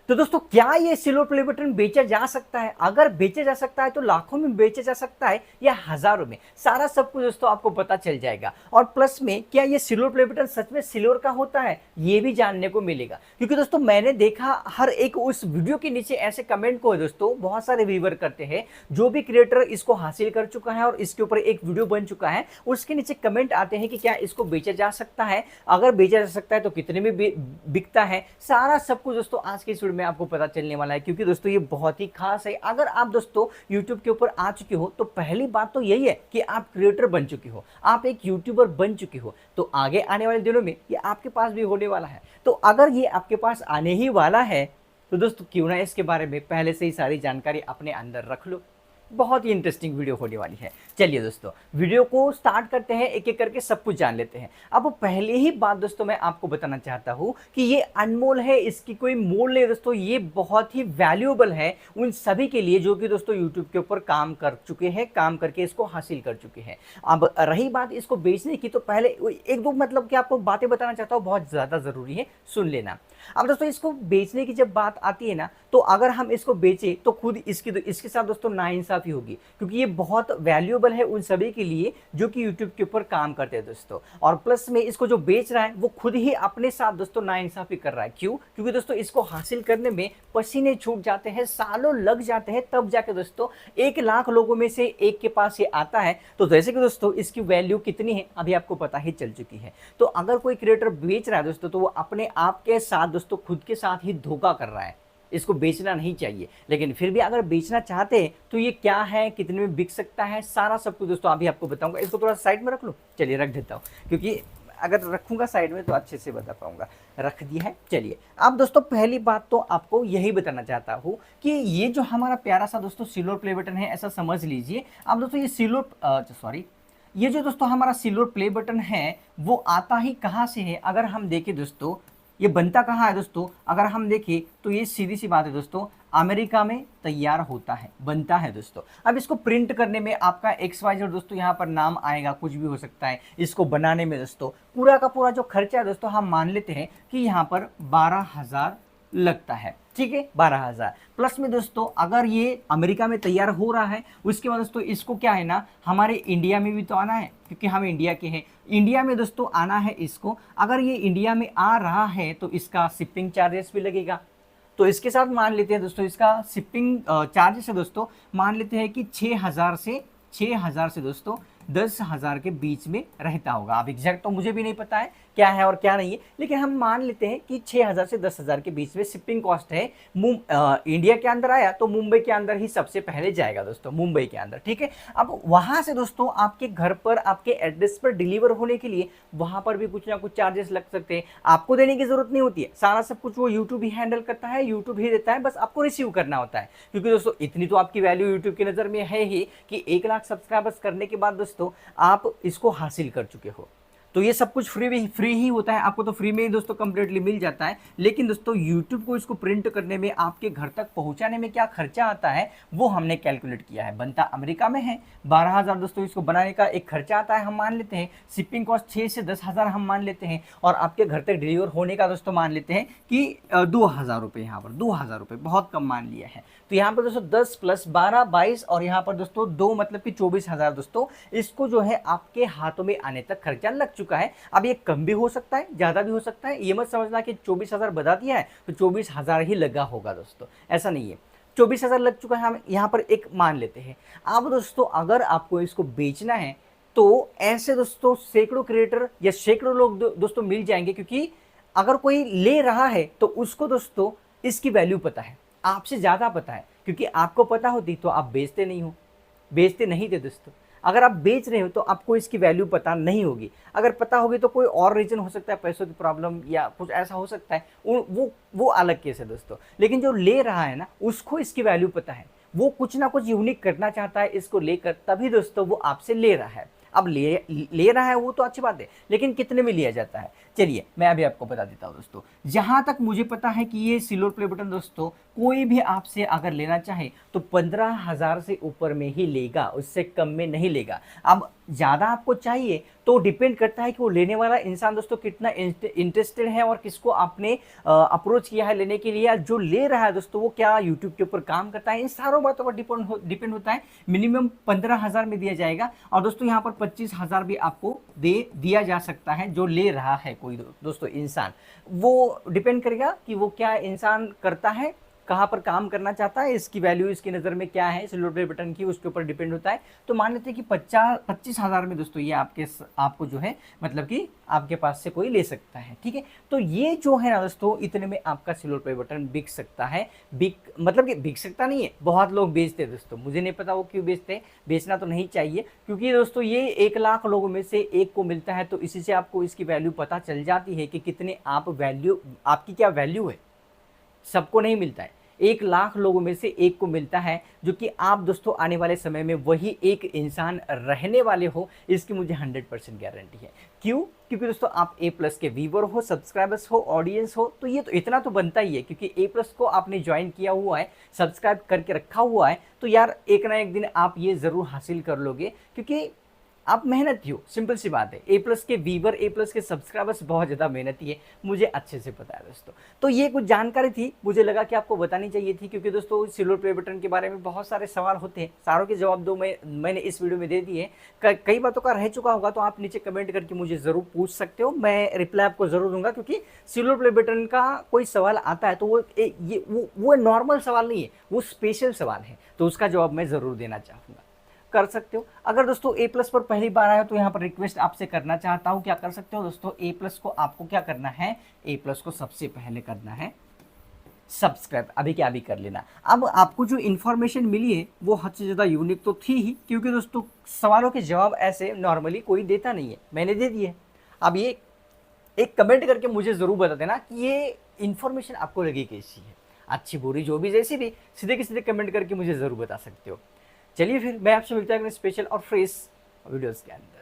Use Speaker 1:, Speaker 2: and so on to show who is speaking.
Speaker 1: तो दोस्तों क्या ये सिल्वर प्ले बटन बेचा जा सकता है? अगर बेचा जा सकता है तो लाखों में बेचा जा सकता है या हजारों में, सारा सब कुछ दोस्तों आपको पता चल जाएगा। और प्लस में क्या ये सिल्वर प्ले बटन सच में सिल्वर का होता है, ये भी जानने को मिलेगा। क्योंकि दोस्तों मैंने देखा हर एक उस वीडियो के नीचे ऐसे कमेंट को है दोस्तों, बहुत सारे व्यूअर करते हैं, जो भी क्रिएटर इसको हासिल कर चुका है और इसके ऊपर एक वीडियो बन चुका है, उसके नीचे कमेंट आते हैं कि क्या इसको बेचा जा सकता है, अगर बेचा जा सकता है तो कितने में बिकता है। सारा सब कुछ दोस्तों आज के इस वीडियो में आपको पता चलने वाला है, क्योंकि दोस्तों ये बहुत ही खास है। अगर आप दोस्तों YouTube के ऊपर आ चुके हो तो पहली बात तो यही है कि आप क्रिएटर बन चुके हो, आप एक यूट्यूबर बन चुके हो, तो आगे आने वाले दिनों में ये आपके पास भी होने वाला है। तो अगर ये आपके पास आने ही वाला है तो दोस्तों क्यों ना इसके बारे में पहले से ही सारी जानकारी अपने अंदर रख लो। बहुत ही इंटरेस्टिंग वीडियो होने वाली है। चलिए दोस्तों वीडियो को स्टार्ट करते हैं, एक एक करके सब कुछ जान लेते हैं। अब पहले ही बात दोस्तों मैं आपको बताना चाहता हूं कि ये अनमोल है, इसकी कोई मोल नहीं दोस्तों, ये बहुत ही वैल्यूएबल है उन सभी के लिए जो कि दोस्तों यूट्यूब के ऊपर काम कर चुके हैं, काम करके इसको हासिल कर चुके हैं। अब रही बात इसको बेचने की, तो पहले एक दो मतलब कि आपको बातें बताना चाहता हूँ, बहुत ज़्यादा ज़रूरी है, सुन लेना। अब दोस्तों इसको बेचने की जब बात आती है ना, तो अगर हम इसको बेचे तो खुद इसके साथ दोस्तों नाइंसाफी होगी, क्योंकि ये बहुत वैल्यूएबल है उन सभी के लिए जो कि यूट्यूब के ऊपर काम करते हैं दोस्तों। और प्लस में इसको जो बेच रहा है वो खुद ही अपने साथ दोस्तों नाइंसाफी कर रहा है। क्यों? क्योंकि दोस्तों इसको हासिल करने में पसीने छूट जाते हैं, सालों लग जाते हैं, तब जाके दोस्तों 1 लाख लोगों में से एक के पास ये आता है। तो जैसे कि दोस्तों इसकी वैल्यू कितनी है अभी आपको पता ही चल चुकी है। तो अगर कोई क्रिएटर बेच रहा है दोस्तों तो वो अपने आप के साथ दोस्तों खुद के साथ ही धोखा कर रहा है। इसको बेचना नहीं चाहिए, लेकिन फिर भी अगर बेचना चाहते हैं तो ये क्या है, कितने में बिक सकता है, सारा सब कुछ दोस्तों अभी आपको बताऊंगा। इसको थोड़ा साइड में रख लो, चलिए रख देता हूँ, क्योंकि अगर रखूंगा साइड में तो अच्छे से बता पाऊंगा। रख दिया है। चलिए अब दोस्तों पहली बात तो आपको यही बताना चाहता हूँ कि ये जो हमारा प्यारा सा दोस्तों सिल्वर प्ले बटन है, ऐसा समझ लीजिए। अब दोस्तों ये जो दोस्तों हमारा सिल्वर प्ले बटन है वो आता ही कहाँ से है? अगर हम देखें दोस्तों ये बनता कहाँ है दोस्तों, अगर हम देखें तो ये सीधी सी बात है दोस्तों, अमेरिका में तैयार होता है, बनता है दोस्तों। अब इसको प्रिंट करने में आपका XYZ दोस्तों यहाँ पर नाम आएगा, कुछ भी हो सकता है। इसको बनाने में दोस्तों पूरा का पूरा जो खर्चा है दोस्तों, हम मान लेते हैं कि यहाँ पर 12,000 लगता है, ठीक है, 12,000 प्लस में दोस्तों अगर ये अमेरिका में तैयार हो रहा है, उसके बाद दोस्तों इसको क्या है ना, हमारे इंडिया में भी तो आना है, क्योंकि हम इंडिया के हैं, इंडिया में दोस्तों आना है इसको। अगर ये इंडिया में आ रहा है तो इसका शिपिंग चार्जेस भी लगेगा। तो इसके साथ मान लेते हैं दोस्तों इसका शिपिंग चार्जेस है दोस्तों, मान लेते हैं कि 6,000 से दोस्तों 10,000 के बीच में रहता होगा। अब एग्जैक्ट तो मुझे भी नहीं पता है क्या है और क्या नहीं है, लेकिन हम मान लेते हैं कि 6,000 से 10,000 के बीच में शिपिंग कॉस्ट है। इंडिया के अंदर आया तो मुंबई के अंदर ही सबसे पहले जाएगा दोस्तों, मुंबई के अंदर, ठीक है। अब वहां से दोस्तों आपके घर पर, आपके एड्रेस पर डिलीवर होने के लिए वहां पर भी कुछ ना कुछ चार्जेस लग सकते हैं। आपको देने की जरूरत नहीं होती है, सारा सब कुछ वो यूट्यूब ही हैंडल करता है, यूट्यूब ही देता है, बस आपको रिसीव करना होता है। क्योंकि दोस्तों इतनी तो आपकी वैल्यू यूट्यूब की नज़र में है ही कि 1 लाख सब्सक्राइबर्स करने के बाद दोस्तों आप इसको हासिल कर चुके हो। तो ये सब कुछ फ्री ही होता है, आपको तो फ्री में ही दोस्तों कंप्लीटली मिल जाता है। लेकिन दोस्तों यूट्यूब को इसको प्रिंट करने में, आपके घर तक पहुंचाने में क्या खर्चा आता है वो हमने कैलकुलेट किया है। बनता अमेरिका में है, 12,000 दोस्तों इसको बनाने का एक खर्चा आता है, हम मान लेते हैं। शिपिंग कॉस्ट 6 से 10,000 हम मान लेते हैं, और आपके घर तक डिलीवर होने का दोस्तों मान लेते हैं कि 2,000 रुपये, यहाँ पर 2,000 रुपये बहुत कम मान लिया है। तो यहाँ पर दोस्तों 10 + 12 22 और यहाँ पर दोस्तों 2 मतलब कि 24,000 दोस्तों इसको जो है आपके हाथों में आने तक खर्चा लग चुका है। अब ये कम भी हो सकता है, ज़्यादा भी हो सकता है, ये मत समझना कि 24,000 बता दिया है तो 24,000 ही लगा होगा दोस्तों, ऐसा नहीं है। 24,000 लग चुका है, हम यहाँ पर एक मान लेते हैं। अब दोस्तों अगर आपको इसको बेचना है तो ऐसे दोस्तों सैकड़ों क्रिएटर या सैकड़ों लोग दोस्तों मिल जाएंगे, क्योंकि अगर कोई ले रहा है तो उसको दोस्तों इसकी वैल्यू पता है, आपसे ज़्यादा पता है। क्योंकि आपको पता होती तो आप बेचते नहीं थे दोस्तों। अगर आप बेच रहे हो तो आपको इसकी वैल्यू पता नहीं होगी, अगर पता होगी तो कोई और रीज़न हो सकता है, पैसों की प्रॉब्लम या कुछ ऐसा हो सकता है, वो अलग केस है दोस्तों। लेकिन जो ले रहा है ना उसको इसकी वैल्यू पता है, वो कुछ ना कुछ यूनिक करना चाहता है इसको लेकर, तभी दोस्तों वो आपसे ले रहा है। अब ले रहा है वो तो अच्छी बात है, लेकिन कितने में लिया जाता है चलिए मैं अभी आपको बता देता हूँ दोस्तों। जहाँ तक मुझे पता है कि ये सिल्वर प्ले बटन दोस्तों कोई भी आपसे अगर लेना चाहे तो 15,000 से ऊपर में ही लेगा, उससे कम में नहीं लेगा। अब ज़्यादा आपको चाहिए तो डिपेंड करता है कि वो लेने वाला इंसान दोस्तों कितना इंटरेस्टेड है और किसको आपने अप्रोच किया है लेने के लिए, या जो ले रहा है दोस्तों वो क्या यूट्यूब के ऊपर काम करता है, इन सारों बातों पर डिपेंड होता है। मिनिमम 15,000 में दिया जाएगा और दोस्तों यहाँ पर 25,000 भी आपको दिया जा सकता है। जो ले रहा है कोई दोस्तों इंसान, वो डिपेंड करेगा कि वो क्या इंसान करता है, कहाँ पर काम करना चाहता है, इसकी वैल्यू इसकी नज़र में क्या है सिल्वर प्ले बटन की, उसके ऊपर डिपेंड होता है। तो मान लेते हैं कि 25,000 में दोस्तों ये आपको जो है मतलब कि आपके पास से कोई ले सकता है, ठीक है। तो ये जो है ना दोस्तों, इतने में आपका सिल्वर प्ले बटन बिक सकता है। मतलब कि बिक सकता नहीं है, बहुत लोग बेचते हैं दोस्तों, मुझे नहीं पता वो क्यों बेचते हैं, बेचना तो नहीं चाहिए, क्योंकि दोस्तों ये 1 लाख लोगों में से एक को मिलता है। तो इसी से आपको इसकी वैल्यू पता चल जाती है कि कितने आपकी क्या वैल्यू है। सबको नहीं मिलता है, 1 लाख लोगों में से एक को मिलता है, जो कि आप दोस्तों आने वाले समय में वही एक इंसान रहने वाले हो, इसकी मुझे 100% गारंटी है। क्यों? क्योंकि दोस्तों आप A+ के व्यूवर हो, सब्सक्राइबर्स हो, ऑडियंस हो, तो ये तो इतना तो बनता ही है, क्योंकि A+ को आपने ज्वाइन किया हुआ है, सब्सक्राइब करके रखा हुआ है, तो यार एक ना एक दिन आप ये ज़रूर हासिल कर लोगे, क्योंकि आप मेहनती हो, सिंपल सी बात है। A+ के व्यूवर, A+ के सब्सक्राइबर्स बहुत ज़्यादा मेहनती है, मुझे अच्छे से पता है दोस्तों। तो ये कुछ जानकारी थी, मुझे लगा कि आपको बतानी चाहिए थी, क्योंकि दोस्तों सिल्वर प्ले बटन के बारे में बहुत सारे सवाल होते हैं, सारों के जवाब मैंने इस वीडियो में दे दिए। कई बातों का रह चुका होगा तो आप नीचे कमेंट करके मुझे ज़रूर पूछ सकते हो, मैं रिप्लाई आपको ज़रूर दूंगा। क्योंकि सिल्वर प्ले बटन का कोई सवाल आता है तो वो नॉर्मल सवाल नहीं है, वो स्पेशल सवाल है, तो उसका जवाब मैं ज़रूर देना चाहूँगा। कर सकते हो। अगर दोस्तों A+ पर पहली बार आए हो तो यहाँ पर रिक्वेस्ट आपसे करना चाहता हूँ, क्या कर सकते हो दोस्तों, A+ को आपको क्या करना है, A+ को सबसे पहले करना है सब्सक्राइब, अभी क्या अभी कर लेना। अब आपको जो इन्फॉर्मेशन मिली है वो हद से ज़्यादा यूनिक तो थी ही, क्योंकि दोस्तों सवालों के जवाब ऐसे नॉर्मली कोई देता नहीं है, मैंने दे दिए। अब ये एक कमेंट करके मुझे ज़रूर बता देना कि ये इन्फॉर्मेशन आपको लगी कैसी है, अच्छी बुरी जो भी जैसी भी, सीधे के सीधे कमेंट करके मुझे ज़रूर बता सकते हो। चलिए फिर मैं आपसे मिलता हूँ स्पेशल और फ्रेश वीडियोस के अंदर।